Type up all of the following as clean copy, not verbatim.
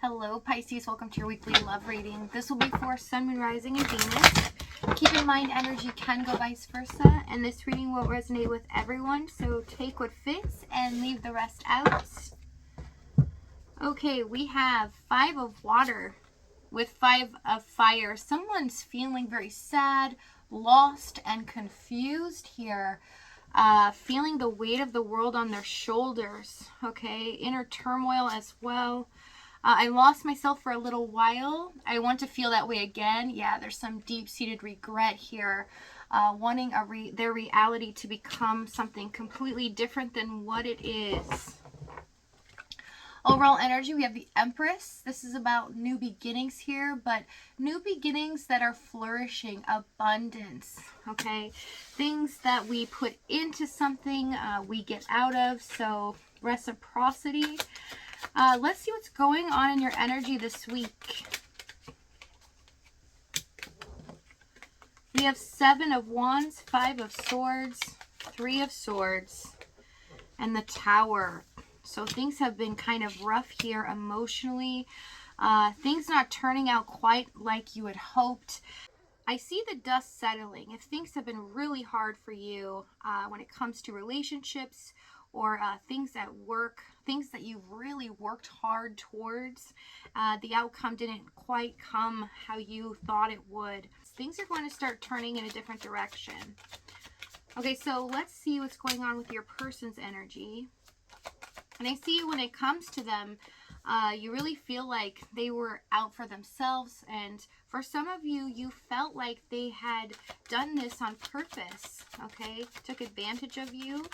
Hello Pisces, welcome to your weekly love reading. This will be for Sun, Moon, Rising, and Venus. Keep in mind energy can go vice versa, and this reading will resonate with everyone, so take what fits and leave the rest out. Okay, we have 5 of water with 5 of fire. Someone's feeling very sad, lost, and confused here. Feeling the weight of the world on their shoulders. Okay, inner turmoil as well. I lost myself for a little while. I want to feel that way again. Yeah, there's some deep-seated regret here. Wanting their reality to become something completely different than what it is. Overall energy, we have the Empress. This is about new beginnings here, but new beginnings that are flourishing, abundance, okay? Things that we put into something, we get out of, so reciprocity. Let's see what's going on in your energy this week. We have 7 of Wands, 5 of Swords, 3 of Swords, and the Tower. So things have been kind of rough here emotionally. Things not turning out quite like you had hoped. I see the dust settling. If things have been really hard for you when it comes to relationships or things at work, things that you've really worked hard towards, the outcome didn't quite come how you thought it would. Things are going to start turning in a different direction. Okay, so let's see what's going on with your person's energy. And I see when it comes to them, you really feel like they were out for themselves. And for some of you, you felt like they had done this on purpose, okay? Took advantage of you.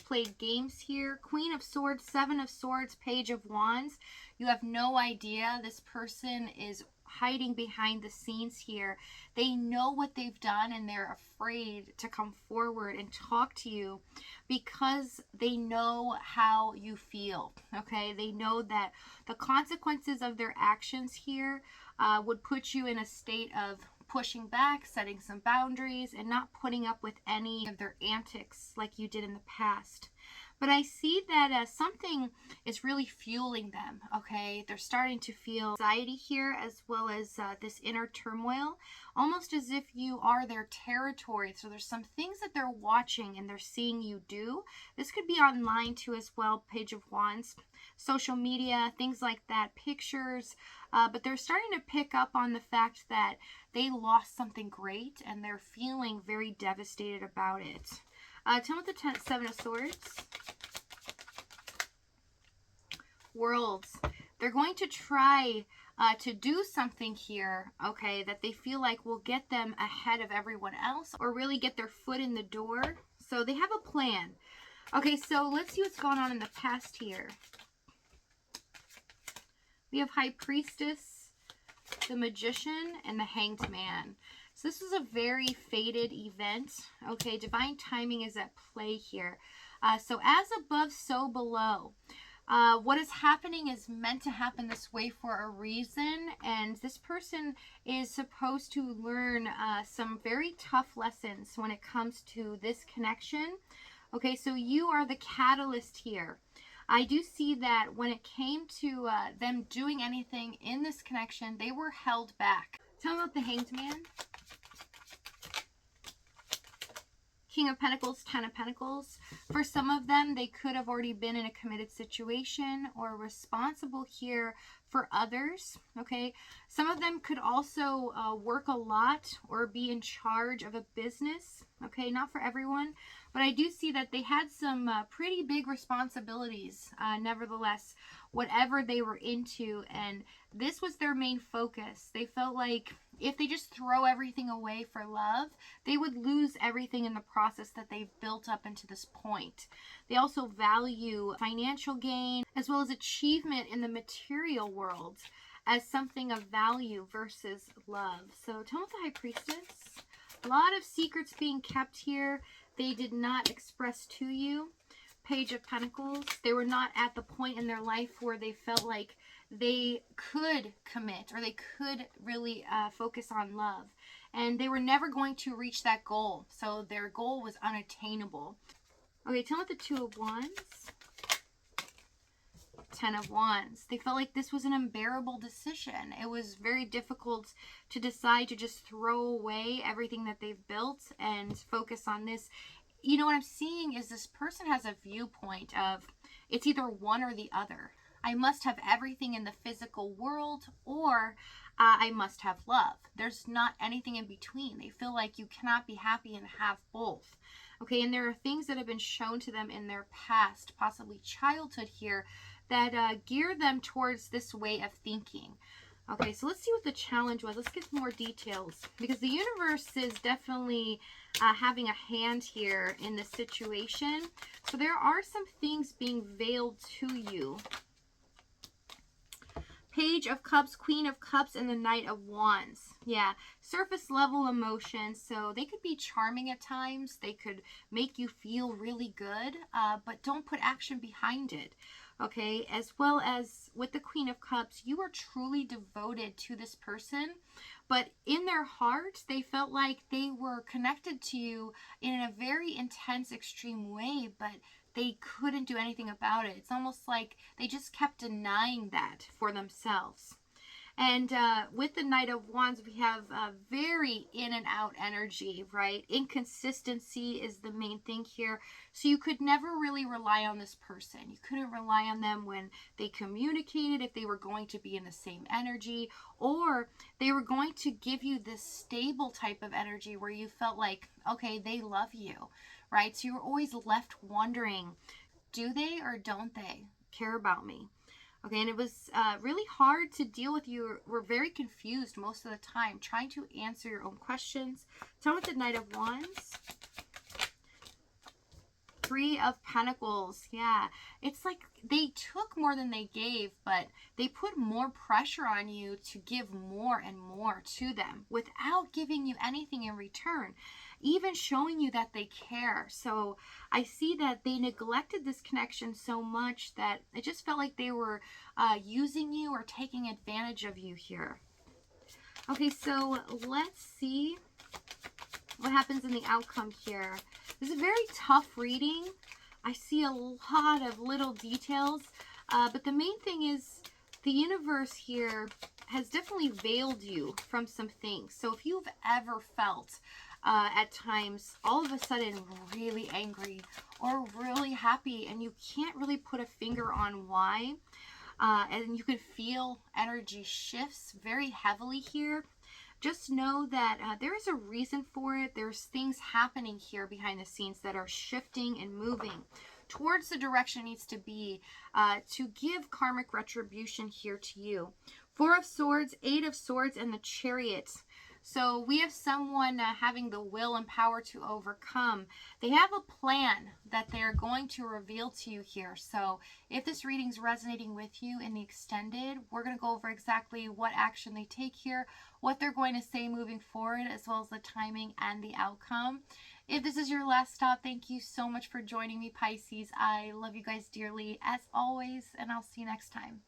Played games here. Queen of Swords, 7 of Swords, Page of Wands. You have no idea. This person is hiding behind the scenes here. They know what they've done and they're afraid to come forward and talk to you because they know how you feel, okay? They know that the consequences of their actions here would put you in a state of pushing back, setting some boundaries, and not putting up with any of their antics like you did in the past. But I see that something is really fueling them, okay? They're starting to feel anxiety here as well as this inner turmoil, almost as if you are their territory. So there's some things that they're watching and they're seeing you do. This could be online too as well, Page of Wands, social media, things like that, pictures. But they're starting to pick up on the fact that they lost something great and they're feeling very devastated about it. Tell me the 7 of Swords. Worlds. They're going to try to do something here, okay, that they feel like will get them ahead of everyone else or really get their foot in the door. So they have a plan. Okay, so let's see what's going on in the past here. We have High Priestess, the Magician, and the Hanged Man. So this is a very fated event. Okay, divine timing is at play here. So as above, so below. What is happening is meant to happen this way for a reason, and this person is supposed to learn some very tough lessons when it comes to this connection. Okay, so you are the catalyst here. I do see that when it came to them doing anything in this connection, they were held back. Tell me about the Hanged Man. King of Pentacles, 10 of Pentacles. For some of them, they could have already been in a committed situation or responsible here for others, okay? Some of them could also work a lot or be in charge of a business, okay? Not for everyone, but I do see that they had some pretty big responsibilities, nevertheless, whatever they were into, and this was their main focus. They felt like if they just throw everything away for love, they would lose everything in the process that they've built up into this point. They also value financial gain as well as achievement in the material world as something of value versus love. So tell me the High Priestess. A lot of secrets being kept here. They did not express to you. Page of Pentacles. They were not at the point in their life where they felt like they could commit or they could really focus on love. And they were never going to reach that goal. So their goal was unattainable. Okay, tell me the 2 of Wands. Ten of Wands. They felt like this was an unbearable decision. It was very difficult to decide to just throw away everything that they've built and focus on this. You know, what I'm seeing is this person has a viewpoint of it's either one or the other. I must have everything in the physical world, or I must have love. There's not anything in between. They feel like you cannot be happy and have both. Okay, and there are things that have been shown to them in their past, possibly childhood here, that gear them towards this way of thinking. Okay, so let's see what the challenge was. Let's get more details, because the universe is definitely having a hand here in this situation. So there are some things being veiled to you. Page of Cups, Queen of Cups, and the Knight of Wands. Yeah, surface level emotions. So they could be charming at times. They could make you feel really good, but don't put action behind it. Okay, as well as with the Queen of Cups, you are truly devoted to this person, but in their heart, they felt like they were connected to you in a very intense, extreme way, but they couldn't do anything about it. It's almost like they just kept denying that for themselves. And with the Knight of Wands, we have very in and out energy, right? Inconsistency is the main thing here. So you could never really rely on this person. You couldn't rely on them when they communicated, if they were going to be in the same energy, or they were going to give you this stable type of energy where you felt like, okay, they love you, right? So you were always left wondering, do they or don't they care about me? Okay, and it was really hard to deal with. You were very confused most of the time, trying to answer your own questions. Tell me with the Knight of Wands. Three of Pentacles. Yeah, it's like they took more than they gave, but they put more pressure on you to give more and more to them without giving you anything in return, even showing you that they care. So I see that they neglected this connection so much that it just felt like they were using you or taking advantage of you here. Okay, so let's see what happens in the outcome here. This is a very tough reading. I see a lot of little details, but the main thing is the universe here has definitely veiled you from some things. So if you've ever felt at times all of a sudden really angry or really happy and you can't really put a finger on why, and you can feel energy shifts very heavily here, just know that there is a reason for it. There's things happening here behind the scenes that are shifting and moving towards the direction it needs to be to give karmic retribution here to you. Four of Swords, Eight of Swords, and the Chariot. So we have someone having the will and power to overcome. They have a plan that they're going to reveal to you here. So if this reading's resonating with you in the extended, we're going to go over exactly what action they take here, what they're going to say moving forward, as well as the timing and the outcome. If this is your last stop, thank you so much for joining me, Pisces. I love you guys dearly, as always, and I'll see you next time.